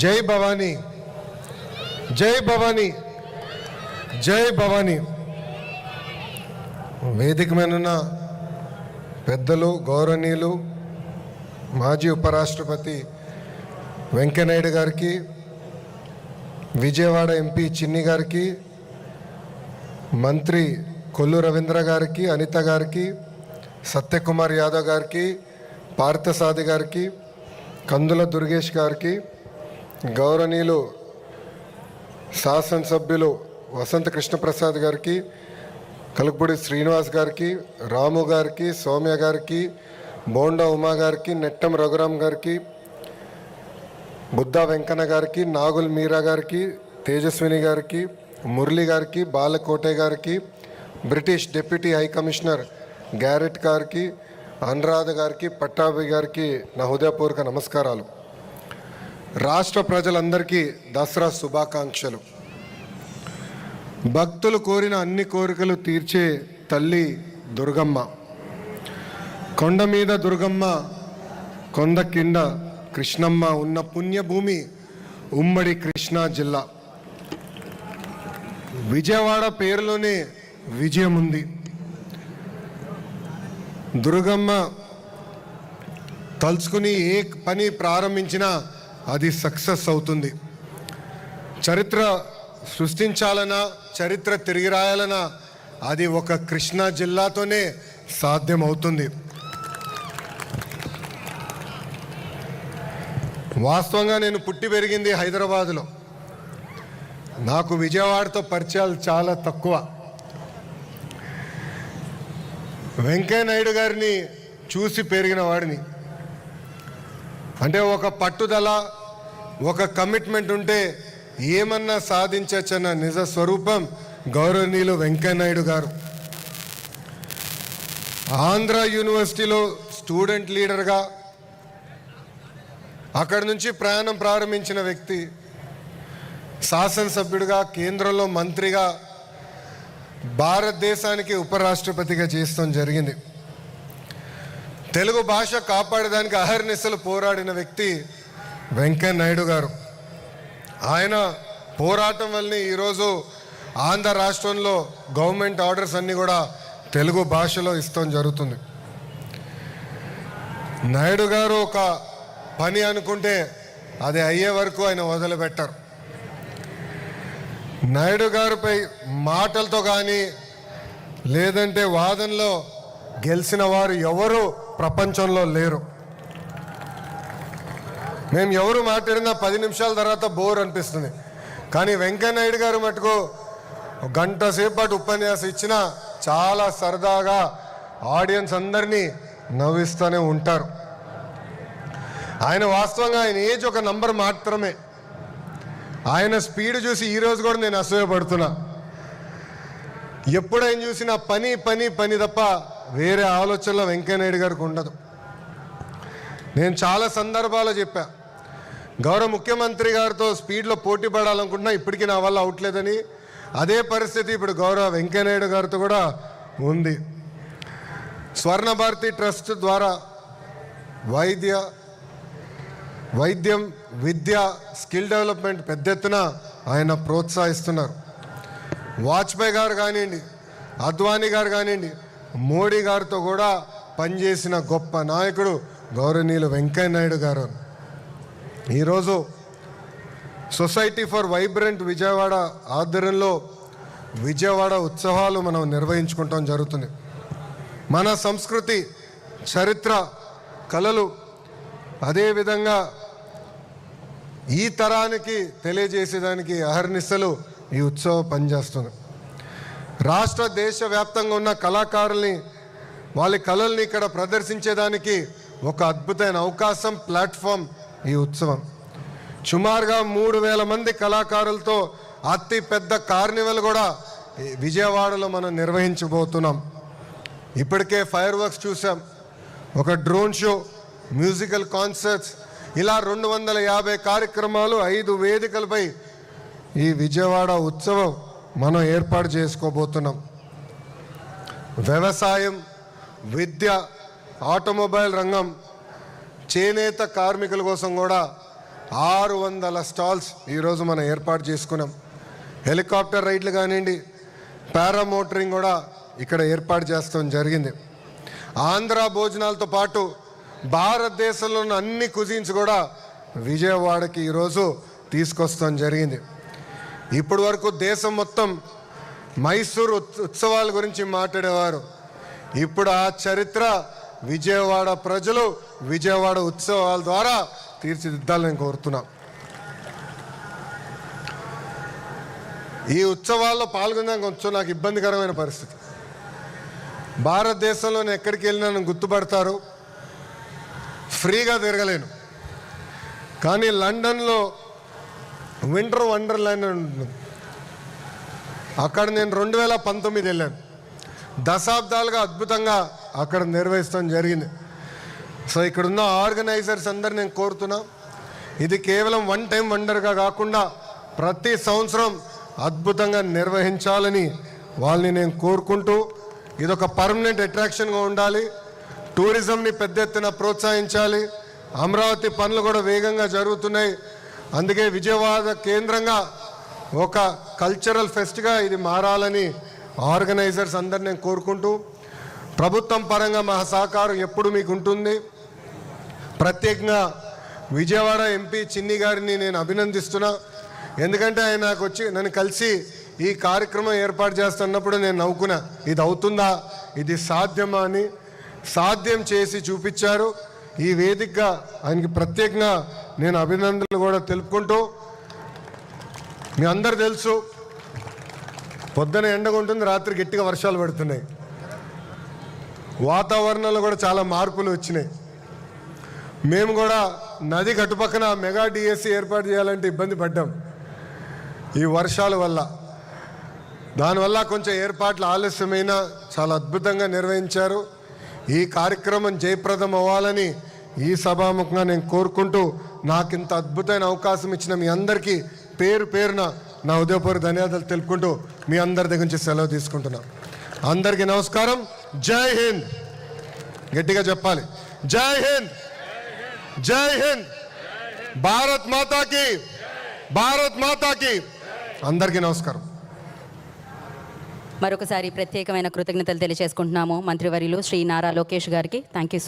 జై భవానీ, జై భవానీ, జై భవానీ. వేదిక మీద పెద్దలు, గౌరవనీయులు, మాజీ ఉపరాష్ట్రపతి వెంకయ్యనాయుడు గారికి, విజయవాడ ఎంపీ చిన్ని గారికి, మంత్రి కొల్లు రవీంద్ర గారికి, అనిత గారికి, సత్యకుమార్ యాదవ్ గారికి, పార్థసాది గారికి, కందుల దుర్గేష్ గారికి, గౌరవనీయులు శాసనసభ్యులు వసంత కృష్ణప్రసాద్ గారికి, కలుపుడి శ్రీనివాస్ గారికి, రాము గారికి, సౌమ్య గారికి, బోండా ఉమా గారికి, నెట్టం రఘురామ్ గారికి, బుద్ధా వెంకన్న గారికి, నాగుల్ మీరా గారికి, తేజస్విని గారికి, మురళి గారికి, బాలకోటే గారికి, British deputy high commissioner carat గారికి, అనురాధ గారికి, పట్టాభి గారికి నా హృదయపూర్వక నమస్కారాలు. రాష్ట్ర ప్రజలందరికీ దసరా శుభాకాంక్షలు. భక్తులు కోరిన అన్ని కోరికలు తీర్చే తల్లి దుర్గమ్మ. కొండ మీద దుర్గమ్మ, కొండ కింద కృష్ణమ్మ ఉన్న పుణ్యభూమి ఉమ్మడి కృష్ణా జిల్లా. విజయవాడ పేరులోనే విజయం ఉంది. దుర్గమ్మ తలుచుకుని ఏ పని ప్రారంభించినా అది సక్సెస్ అవుతుంది. చరిత్ర సృష్టించాలన్నా, చరిత్ర తిరిగి రాయాలన్నా అది ఒక కృష్ణా జిల్లాతోనే సాధ్యమవుతుంది. వాస్తవంగా నేను పుట్టి పెరిగింది హైదరాబాదులో. నాకు విజయవాడతో పరిచయాలు చాలా తక్కువ. వెంకయ్యనాయుడు గారిని చూసి పెరిగిన వాడిని. అంటే ఒక పట్టుదల, ఒక కమిట్మెంట్ ఉంటే ఏమన్నా సాధించవచ్చన్న నిజ స్వరూపం గౌరవనీయులు వెంకయ్యనాయుడు గారు. ఆంధ్ర యూనివర్సిటీలో స్టూడెంట్ లీడర్గా అక్కడి నుంచి ప్రయాణం ప్రారంభించిన వ్యక్తి, శాసనసభ్యుడిగా, కేంద్రంలో మంత్రిగా, భారతదేశానికి ఉపరాష్ట్రపతిగా చేస్తాం జరిగింది. తెలుగు భాష కాపాడడానికి అహర్నిశలు పోరాడిన వ్యక్తి వెంకయ్యనాయుడు గారు. ఆయన పోరాటం వల్లనే ఈరోజు ఆంధ్ర రాష్ట్రంలో గవర్నమెంట్ ఆర్డర్స్ అన్నీ కూడా తెలుగు భాషలో ఇస్తాం జరుగుతుంది. నాయుడు గారు ఒక పని అనుకుంటే అది అయ్యే వరకు ఆయన వదిలిపెట్టారు. నాయుడు గారిపై మాటలతో కానీ లేదంటే వాదనలో గెలిచిన వారు ఎవరు ప్రపంచంలో లేరు. మేము ఎవరు మాట్లాడినా 10 నిమిషాల తర్వాత బోర్ అనిపిస్తుంది. కానీ వెంకయ్యనాయుడు గారు మటుకు గంట సేపటి ఉపన్యాసం ఇచ్చినా చాలా సరదాగా ఆడియన్స్ అందరినీ నవ్విస్తూనే ఉంటారు. ఆయన వాస్తవంగా ఆయన ఏజ్ ఒక నంబర్ మాత్రమే. ఆయన స్పీడ్ చూసి ఈరోజు కూడా నేను అసూయపడుతున్నా. ఎప్పుడైనా చూసినా పని పని పని తప్ప వేరే ఆలోచనలో వెంకయ్యనాయుడు గారికి ఉండదు. నేను చాలా సందర్భాల్లో చెప్పా, గౌరవ ముఖ్యమంత్రి గారితో స్పీడ్లో పోటీ పడాలనుకుంటున్నా, ఇప్పటికీ నా వల్ల అవట్లేదని. అదే పరిస్థితి ఇప్పుడు గౌరవ వెంకయ్యనాయుడు గారితో కూడా ఉంది. స్వర్ణ భారతి ట్రస్ట్ ద్వారా వైద్యం, విద్య, స్కిల్ డెవలప్మెంట్ పెద్ద ఎత్తున ఆయన ప్రోత్సహిస్తున్నారు. వాజ్పేయి గారు కానివ్వండి, అద్వానీ గారు కానివ్వండి, మోడీ గారితో కూడా పనిచేసిన గొప్ప నాయకుడు గౌరవనీయులు వెంకయ్యనాయుడు గారు. ఈరోజు సొసైటీ ఫర్ వైబ్రెంట్ విజయవాడ ఆధ్వర్యంలో విజయవాడ ఉత్సవాలు మనం నిర్వహించుకుంటాం జరుగుతుంది. మన సంస్కృతి, చరిత్ర, కళలు అదేవిధంగా ఈ తరానికి తెలియజేసేదానికి అహర్నిశలు ఈ ఉత్సవం పనిచేస్తుంది. రాష్ట్ర దేశవ్యాప్తంగా ఉన్న కళాకారుల్ని, వాళ్ళ కళల్ని ఇక్కడ ప్రదర్శించేదానికి ఒక అద్భుతమైన అవకాశం, ప్లాట్ఫామ్ ఈ ఉత్సవం. సుమారుగా 3000 మంది కళాకారులతో అతి పెద్ద కార్నివల్ కూడా విజయవాడలో మనం నిర్వహించబోతున్నాం. ఇప్పటికే ఫైర్ వర్క్స్ చూసాం, ఒక డ్రోన్ షో, మ్యూజికల్ కాన్సర్ట్స్, ఇలా 250 కార్యక్రమాలు 5 వేదికలపై ఈ విజయవాడ ఉత్సవం మనం ఏర్పాటు చేసుకోబోతున్నాం. వ్యవసాయం, విద్య, ఆటోమొబైల్ రంగం, చేనేత కార్మికుల కోసం కూడా 600 స్టాల్స్ ఈరోజు మనం ఏర్పాటు చేసుకున్నాం. హెలికాప్టర్ రైడ్లు కానివ్వండి, పారామోటరింగ్ కూడా ఇక్కడ ఏర్పాటు చేస్తాం జరిగింది. ఆంధ్ర భోజనాలతో పాటు భారతదేశంలో ఉన్న అన్ని కుజిన్స్ కూడా విజయవాడకి ఈరోజు తీసుకొస్తాం జరిగింది. ఇప్పటి వరకు దేశం మొత్తం మైసూరు ఉత్సవాల గురించి మాట్లాడేవారు. ఇప్పుడు ఆ చరిత్ర విజయవాడ ప్రజలు విజయవాడ ఉత్సవాల ద్వారా తీర్చిదిద్దాలని కోరుతున్నా. ఈ ఉత్సవాల్లో పాల్గొనడానికి కొంచెం నాకు ఇబ్బందికరమైన పరిస్థితి. భారతదేశంలో నేను ఎక్కడికి వెళ్ళినా నన్ను గుర్తుపడతారు, ఫ్రీగా తిరగలేను. కానీ లండన్లో వింటర్ వండర్లాండ్ అని ఉంటుంది. అక్కడ నేను 2019 వెళ్ళాను. దశాబ్దాలుగా అద్భుతంగా అక్కడ నిర్వహిస్తాం జరిగింది. సో ఇక్కడున్న ఆర్గనైజర్స్ అందరు నేను కోరుతున్నా, ఇది కేవలం వన్ టైం వండర్గా కాకుండా ప్రతి సంవత్సరం అద్భుతంగా నిర్వహించాలని వాళ్ళని నేను కోరుకుంటూ, ఇదొక పర్మనెంట్ అట్రాక్షన్గా ఉండాలి. టూరిజంని పెద్ద ఎత్తున ప్రోత్సహించాలి. అమరావతి పనులు కూడా వేగంగా జరుగుతున్నాయి. అందుకే విజయవాడ కేంద్రంగా ఒక కల్చరల్ ఫెస్ట్గా ఇది మారాలని ఆర్గనైజర్స్ అందరు నేను కోరుకుంటూ, ప్రభుత్వం పరంగా మా సహకారం ఎప్పుడు మీకు ఉంటుంది. ప్రత్యేకంగా విజయవాడ ఎంపీ చిన్ని గారిని నేను అభినందిస్తున్నా. ఎందుకంటే ఆయన నాకు వచ్చి నన్ను కలిసి ఈ కార్యక్రమం ఏర్పాటు చేస్తున్నప్పుడు నేను నవ్వుకున్నా, ఇది అవుతుందా, ఇది సాధ్యమా అని. సాధ్యం చేసి చూపించారు. ఈ వేదికగా ఆయనకి ప్రత్యేకంగా నేను అభినందనలు కూడా తెలుపుకుంటూ, మీ అందరు తెలుసు పొద్దున ఎండగా ఉంటుంది, రాత్రి గట్టిగా వర్షాలు పడుతున్నాయి. వాతావరణంలో కూడా చాలా మార్పులు వచ్చినాయి. మేము కూడా నది గట్టుపక్కన మెగా డిఎస్సి ఏర్పాటు చేయాలంటే ఇబ్బంది పడ్డాం ఈ వర్షాల వల్ల. దానివల్ల కొంచెం ఏర్పాట్లు ఆలస్యమైన చాలా అద్భుతంగా నిర్వహించారు. ఈ కార్యక్రమం జయప్రదం అవ్వాలని ఈ సభాముఖంగా నేను కోరుకుంటూ, నాకు ఇంత అద్భుతమైన అవకాశం ఇచ్చిన మీ అందరికీ పేరు పేరున నా ఉదయపూర్వక ధన్యవాదాలు తెలుపుకుంటూ మీ అందరి దగ్గర నుంచి సెలవు తీసుకుంటున్నా. అందరికీ నమస్కారం. జై హింద్. గట్టిగా చెప్పాలి, జై హింద్, జై హింద్, భారత్ మాతాకి, భారత్ మాతాకి. అందరికీ నమస్కారం. మరొకసారి ప్రత్యేకమైన కృతజ్ఞతలు తెలియజేసుకుంటున్నాము మంత్రివర్యులు శ్రీ నారా లోకేష్ గారికి. Thank you.